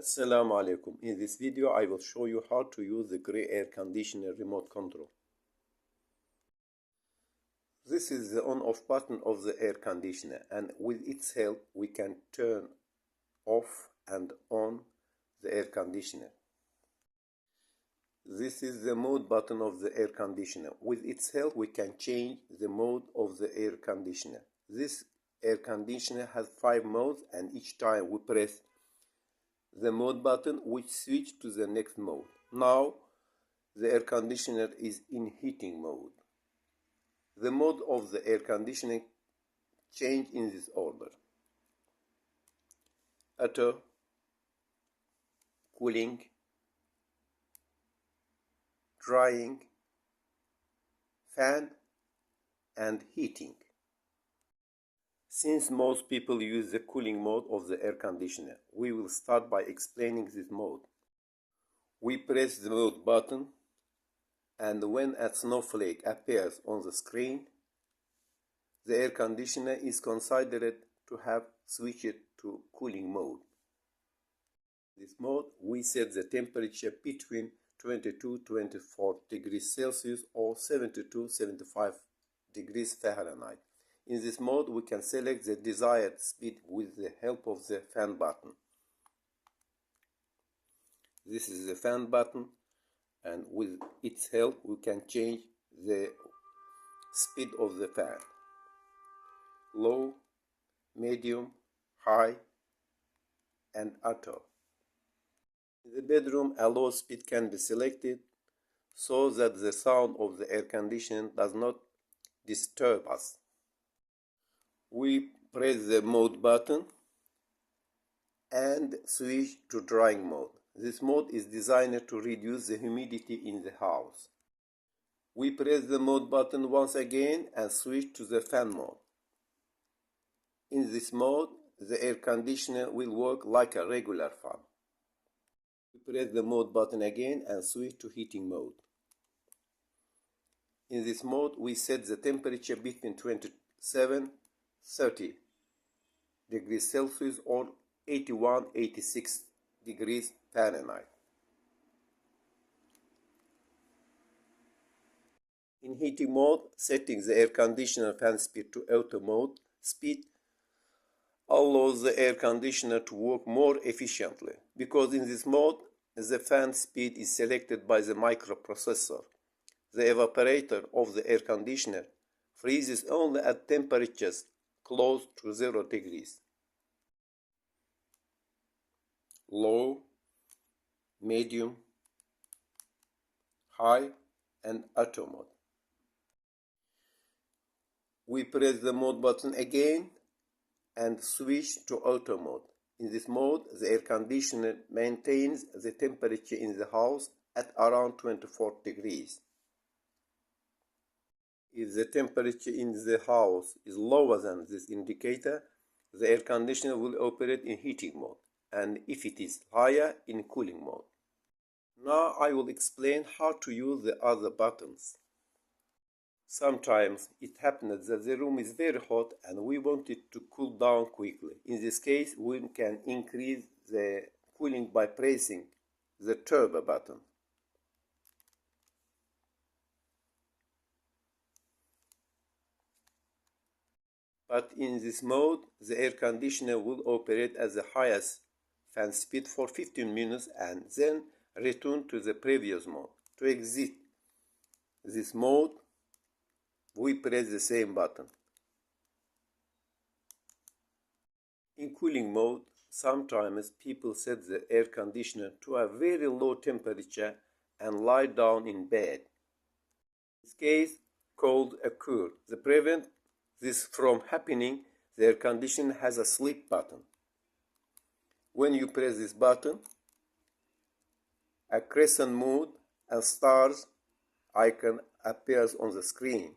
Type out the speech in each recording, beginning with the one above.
Assalamu alaikum. In this video I will show you how to use the GREE air conditioner remote control. This is the on-off button of the air conditioner, and with its help we can turn off and on the air conditioner. This is the mode button of the air conditioner. With its help we can change the mode of the air conditioner. This air conditioner has 5 modes, and each time we press the mode button we switch to the next mode. Now the air conditioner is in heating mode. The mode of the air conditioning change in this order: auto, cooling, drying, fan, and heating. Since most people use the cooling mode of the air conditioner, we will start by explaining this mode. We press the mode button, and when a snowflake appears on the screen, the air conditioner is considered to have switched to cooling mode. In this mode, we set the temperature between 22-24 degrees Celsius or 72-75 degrees Fahrenheit. In this mode, we can select the desired speed with the help of the fan button. This is the fan button, and with its help we can change the speed of the fan: low, medium, high, and auto. In the bedroom, a low speed can be selected so that the sound of the air conditioning does not disturb us. We press the mode button and switch to drying mode. This mode is designed to reduce the humidity in the house. We press the mode button once again and switch to the fan mode. In this mode, the air conditioner will work like a regular fan. We press the mode button again and switch to heating mode. In this mode, we set the temperature between 27-30 degrees Celsius or 81-86 degrees Fahrenheit. In heating mode, setting the air conditioner fan speed to auto mode speed allows the air conditioner to work more efficiently, because in this mode the fan speed is selected by the microprocessor. The evaporator of the air conditioner freezes only at temperatures close to 0 degrees. Low, medium, high, and auto mode. We press the mode button again and switch to auto mode. In this mode, the air conditioner maintains the temperature in the house at around 24 degrees. If the temperature in the house is lower than this indicator, the air conditioner will operate in heating mode, and if it is higher, in cooling mode. Now I will explain how to use the other buttons. Sometimes it happens that the room is very hot and we want it to cool down quickly. In this case, we can increase the cooling by pressing the turbo button. But in this mode, the air conditioner will operate at the highest fan speed for 15 minutes and then return to the previous mode. To exit this mode, we press the same button. In cooling mode, sometimes people set the air conditioner to a very low temperature and lie down in bed. In this case, cold occurs. To prevent this from happening, the air conditioner has a sleep button. When you press this button, a crescent moon and stars icon appears on the screen. In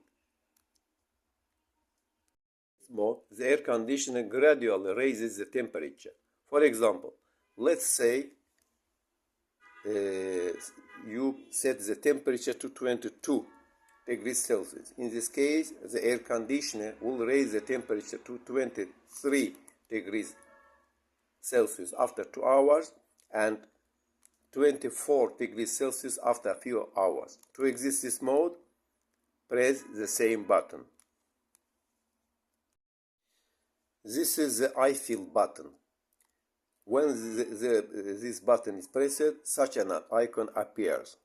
this mode, the air conditioner gradually raises the temperature. For example, let's say you set the temperature to 22 degrees Celsius. In this case, the air conditioner will raise the temperature to 23 degrees Celsius after 2 hours, and 24 degrees Celsius after a few hours. To exit this mode, press the same button. This is the I feel button. When this button is pressed, such an icon appears.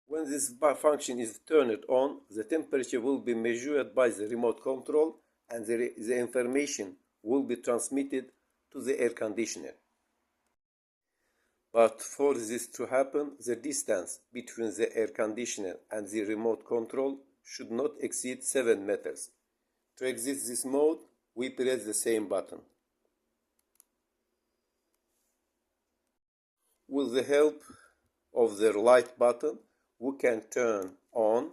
When this function is turned on, the temperature will be measured by the remote control and the information will be transmitted to the air conditioner. But for this to happen, the distance between the air conditioner and the remote control should not exceed 7 meters. To exit this mode, we press the same button. With the help of the light button, we can turn on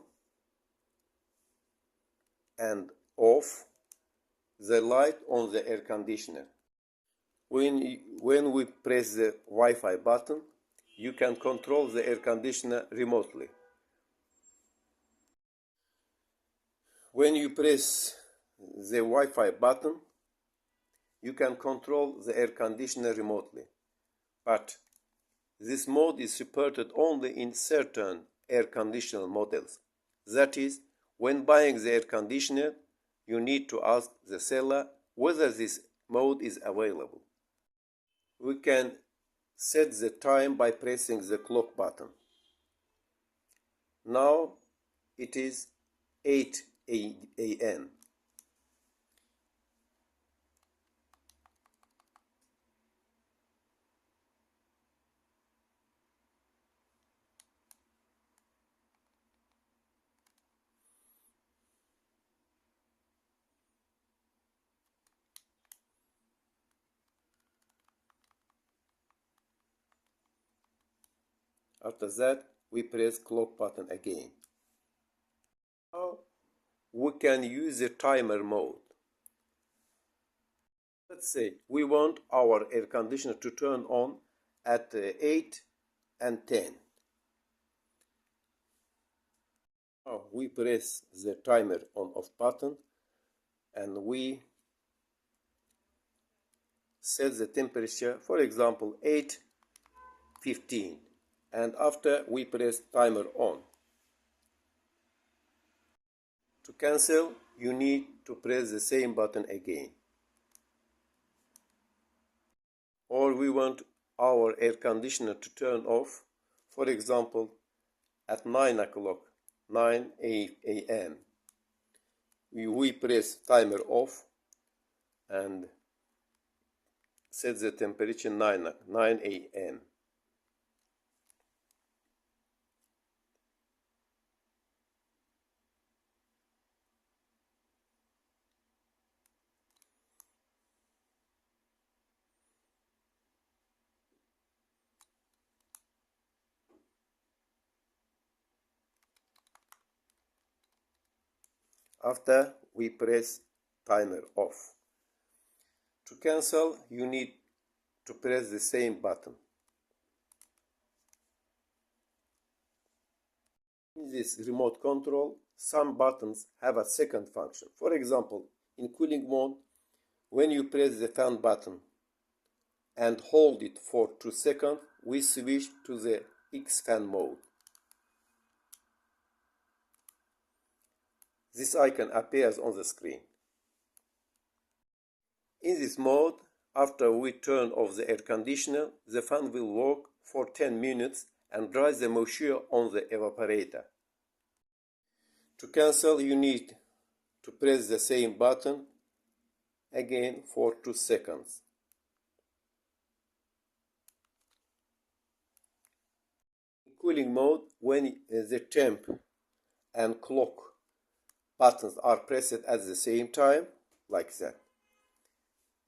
and off the light on the air conditioner. When we press the Wi-Fi button, you can control the air conditioner remotely. When you press the Wi-Fi button, you can control the air conditioner remotely. But this mode is supported only in certain air conditioner models. That is, when buying the air conditioner, you need to ask the seller whether this mode is available. We can set the time by pressing the clock button. Now it is 8 a.m. After that, we press clock button again. Now we can use the timer mode. Let's say we want our air conditioner to turn on at 8 and 10. Now we press the timer on off button and we set the temperature, for example 8:15, and after we press timer on. To cancel, you need to press the same button again. Or we want our air conditioner to turn off, for example at 9 o'clock, 9 a.m. We press timer off and set the temperature 9 a.m. After we press timer off. To cancel, you need to press the same button. In this remote control, some buttons have a second function. For example, in cooling mode, when you press the fan button and hold it for 2 seconds, we switch to the X fan mode. This icon appears on the screen. In this mode, after we turn off the air conditioner, the fan will work for 10 minutes and dry the moisture on the evaporator. To cancel, you need to press the same button again for 2 seconds. In cooling mode, when the temp and clock buttons are pressed at the same time, like that,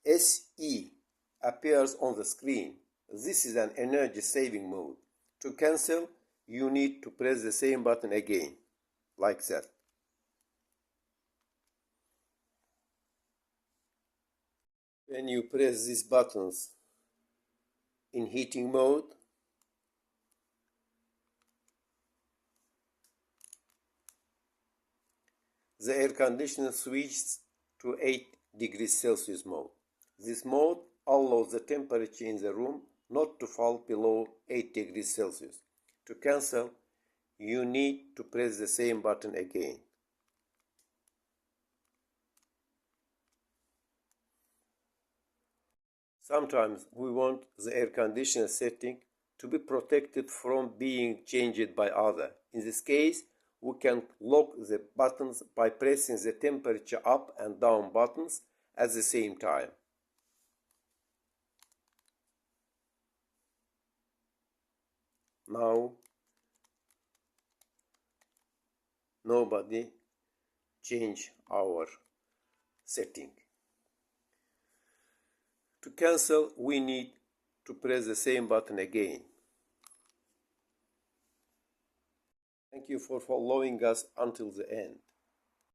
SE appears on the screen. This is an energy saving mode. To cancel, you need to press the same button again, like that. When you press these buttons in heating mode, the air conditioner switches to 8 degrees Celsius mode. This mode allows the temperature in the room not to fall below 8 degrees Celsius. To cancel, you need to press the same button again. Sometimes we want the air conditioner setting to be protected from being changed by others. In this case, we can lock the buttons by pressing the temperature up and down buttons at the same time. Now, nobody change our setting. To cancel, we need to press the same button again. Thank you for following us until the end.